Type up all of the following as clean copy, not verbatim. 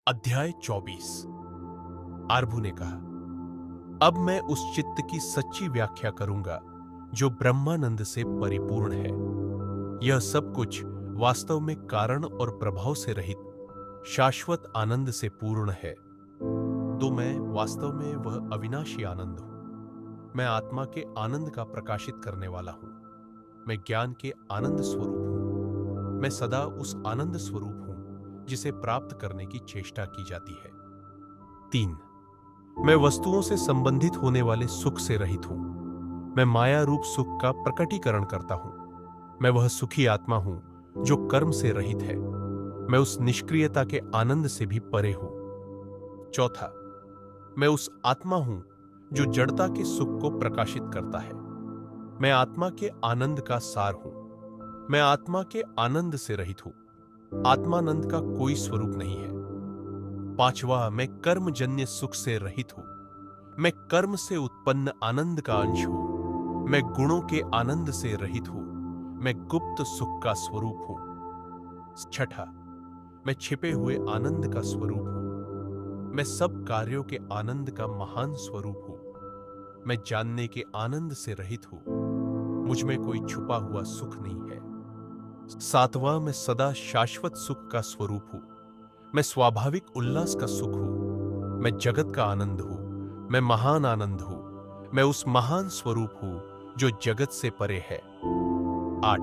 अध्याय 24। आरभू ने कहा, अब मैं उस चित्त की सच्ची व्याख्या करूंगा जो ब्रह्मानंद से परिपूर्ण है। यह सब कुछ वास्तव में कारण और प्रभाव से रहित शाश्वत आनंद से पूर्ण है। तो मैं वास्तव में वह अविनाशी आनंद हूं। मैं आत्मा के आनंद का प्रकाशित करने वाला हूं। मैं ज्ञान के आनंद स्वरूप हूं। मैं सदा उस आनंद स्वरूप हूं जिसे प्राप्त करने की चेष्टा की जाती है। 3। मैं वस्तुओं से संबंधित होने वाले सुख से रहित हूं। मैं माया रूप सुख का प्रकटीकरण करता हूं। मैं वह सुखी आत्मा हूं जो कर्म से रहित है। मैं उस निष्क्रियता के आनंद से भी परे हूं। 4। मैं उस आत्मा हूं जो जड़ता के सुख को प्रकाशित करता है। मैं आत्मा के आनंद का सार हूं। मैं आत्मा के आनंद से रहित हूं। आत्मानंद का कोई स्वरूप नहीं है। 5, मैं कर्मजन्य सुख से रहित हूं। मैं कर्म से उत्पन्न आनंद का अंश हूं। मैं गुणों के आनंद से रहित हूं। मैं गुप्त सुख का स्वरूप हूं। 6, मैं छिपे हुए आनंद का स्वरूप हूं। मैं सब कार्यों के आनंद का महान स्वरूप हूं। मैं जानने के आनंद से रहित हूं। मुझ में कोई छुपा हुआ सुख नहीं है। 7, मैं सदा शाश्वत सुख का स्वरूप हूं। मैं स्वाभाविक उल्लास का सुख हूं। मैं जगत का आनंद हूं। मैं महान आनंद हूं। मैं उस महान स्वरूप हूं जो जगत से परे है। 8,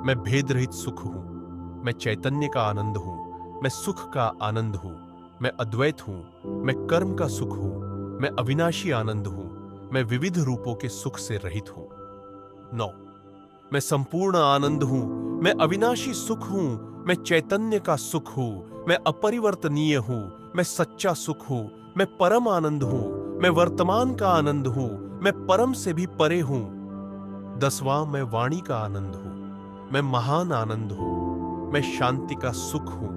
मैं भेद रहित सुख हूं। मैं चैतन्य का आनंद हूं। मैं सुख का आनंद हूं। मैं अद्वैत हूं। मैं कर्म का सुख हूं। मैं अविनाशी आनंद हूं। मैं विविध रूपों के सुख से रहित हूं। 9, मैं संपूर्ण आनंद हूं। मैं अविनाशी सुख हूं। मैं चैतन्य का सुख हूं। मैं अपरिवर्तनीय हूं। मैं सच्चा सुख हूं। मैं परम आनंद हूं। मैं वर्तमान का आनंद हूं। मैं परम से भी परे हूं। 10, मैं वाणी का आनंद हूं। मैं महान आनंद हूं। मैं शांति का सुख हूं।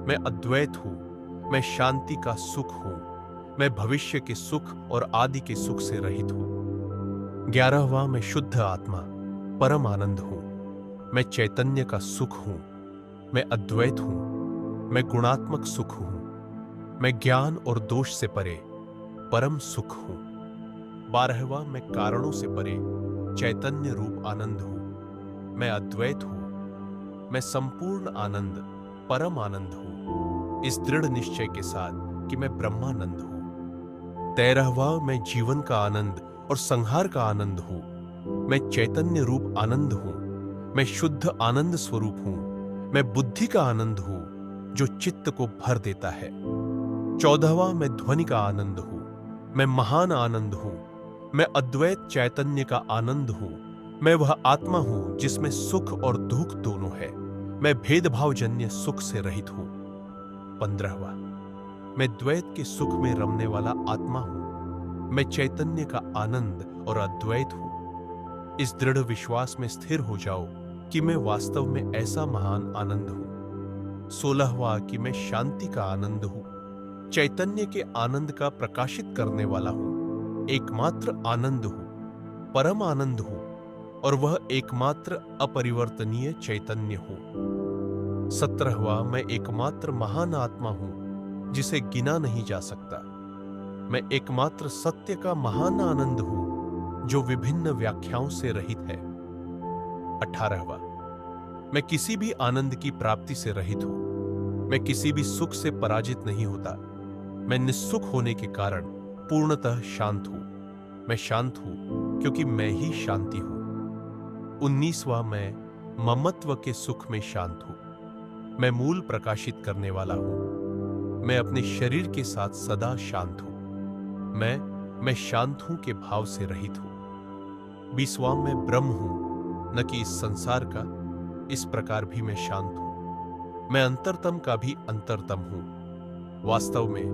मैं अद्वैत हूं। मैं शांति का सुख हूं। मैं भविष्य के सुख और आदि के सुख से रहित हूं। 11, मैं शुद्ध आत्मा परम आनंद हूं। मैं चैतन्य का सुख हूं। मैं अद्वैत हूं। मैं गुणात्मक सुख हूं। मैं ज्ञान और दोष से परे परम सुख हूं। 12, मैं कारणों से परे चैतन्य रूप आनंद हूं। मैं अद्वैत हूं। मैं संपूर्ण आनंद परम आनंद हूं, इस दृढ़ निश्चय के साथ कि मैं ब्रह्मानंद हूं। 13, मैं जीवन का आनंद और संहार का आनंद हूं। मैं चैतन्य रूप आनंद हूं। मैं शुद्ध आनंद स्वरूप हूं। मैं बुद्धि का आनंद हूं जो चित्त को भर देता है। 14, मैं ध्वनि का आनंद हूं। मैं महान आनंद हूं। मैं अद्वैत चैतन्य का आनंद हूं। मैं वह आत्मा हूं जिसमें सुख और दुख दोनों है। मैं भेदभावजन्य सुख से रहित हूं। 15, मैं द्वैत के सुख में रमने वाला आत्मा हूं। मैं चैतन्य का आनंद और अद्वैत हूं। इस दृढ़ विश्वास में स्थिर हो जाओ कि मैं वास्तव में ऐसा महान आनंद हूं। 16, कि मैं शांति का आनंद हूं। चैतन्य के आनंद का प्रकाशित करने वाला हूं। एकमात्र आनंद हूं। परम आनंद हूं और वह एकमात्र अपरिवर्तनीय चैतन्य हूं। 17, मैं एकमात्र महान आत्मा हूं जिसे गिना नहीं जा सकता। मैं एकमात्र सत्य का महान आनंद हूं जो विभिन्न व्याख्याओं से रहित है। 18, मैं किसी भी आनंद की प्राप्ति से रहित हूं। मैं किसी भी सुख से पराजित नहीं होता। मैं निस्सुख होने के कारण पूर्णतः शांत हूं। मैं शांत हूं क्योंकि मैं ही शांति हूं। 19, मैं ममत्व के सुख में शांत हूं। मैं मूल प्रकाशित करने वाला हूं। मैं अपने शरीर के साथ सदा शांत हूं। मैं शांत हूं के भाव से रहित हूं। 20, मैं ब्रह्म हूं, न कि इस संसार का। इस प्रकार भी मैं शांत हूं। मैं अंतरतम का भी अंतरतम हूं। वास्तव में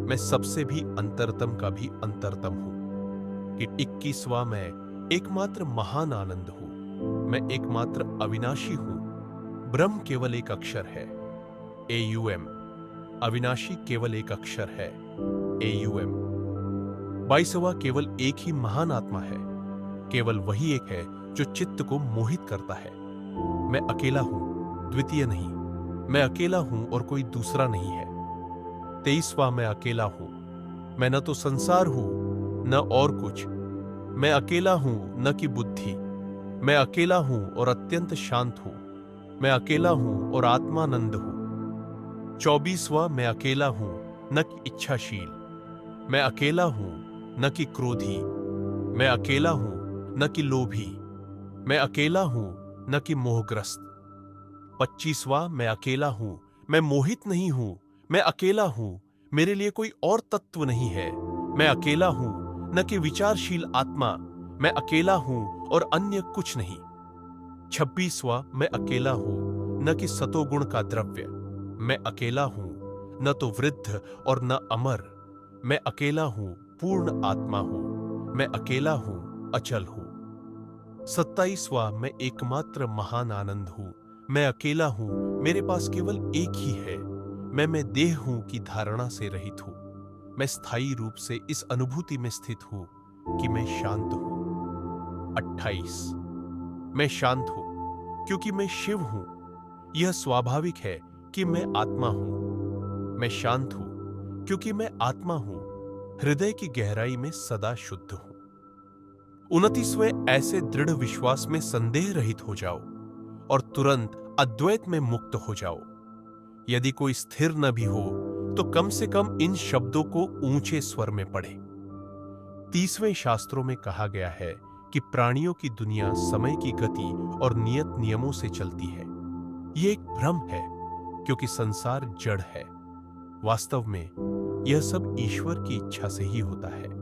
मैं सबसे भी अंतरतम का भी अंतरतम हूं। 21, मैं एकमात्र महान आनंद हूं। मैं एकमात्र अविनाशी हूं। ब्रह्म केवल एक अक्षर है, AUM। अविनाशी केवल एक अक्षर है, AUM। 22, केवल एक ही महान आत्मा है। केवल वही एक है जो चित्त को मोहित करता है। मैं अकेला हूं, द्वितीय नहीं। मैं अकेला हूं और कोई दूसरा नहीं है। 23वां मैं अकेला हूं, मैं न तो संसार हूं न और कुछ, मैं अकेला हूं न कि बुद्धि, मैं अकेला हूं और अत्यंत शांत हूं, मैं अकेला हूं और आत्मानंद हूं। 24वां मैं अकेला हूं न कि इच्छाशील, मैं अकेला हूं न कि क्रोधी, मैं अकेला हूं न कि लोभी, मैं अकेला हूं न कि मोहग्रस्त। 25वां मैं अकेला हूं, मैं मोहित नहीं हूं, मैं अकेला हूं, मेरे लिए कोई और तत्व नहीं है, मैं अकेला हूं न कि विचारशील आत्मा, मैं अकेला हूं और अन्य कुछ नहीं। 26वां मैं अकेला हूं न कि सतोगुण का द्रव्य, मैं अकेला हूं न तो वृद्ध और न अमर, मैं अकेला हूं पूर्ण आत्मा हूं, मैं अकेला हूं अचल हूं। 27वां मैं एकमात्र महान आनंद हूं, मैं अकेला हूं, मेरे पास केवल एक ही है, मैं देह हूं की धारणा से रहित हूं, मैं स्थायी रूप से इस अनुभूति में स्थित हूं कि मैं शांत हूं। 28 मैं शांत हूं क्योंकि मैं शिव हूं, यह स्वाभाविक है कि मैं आत्मा हूं, मैं शांत हूं क्योंकि मैं आत्मा हूं, हृदय की गहराई में सदा शुद्ध हूं। 29वें ऐसे दृढ़ विश्वास में संदेह रहित हो जाओ और तुरंत अद्वैत में मुक्त हो जाओ। यदि कोई स्थिर न भी हो तो कम से कम इन शब्दों को ऊंचे स्वर में पढ़े। 30वें शास्त्रों में कहा गया है कि प्राणियों की दुनिया समय की गति और नियत नियमों से चलती है। यह एक भ्रम है क्योंकि संसार जड़ है। वास्तव में यह सब ईश्वर की इच्छा से ही होता है।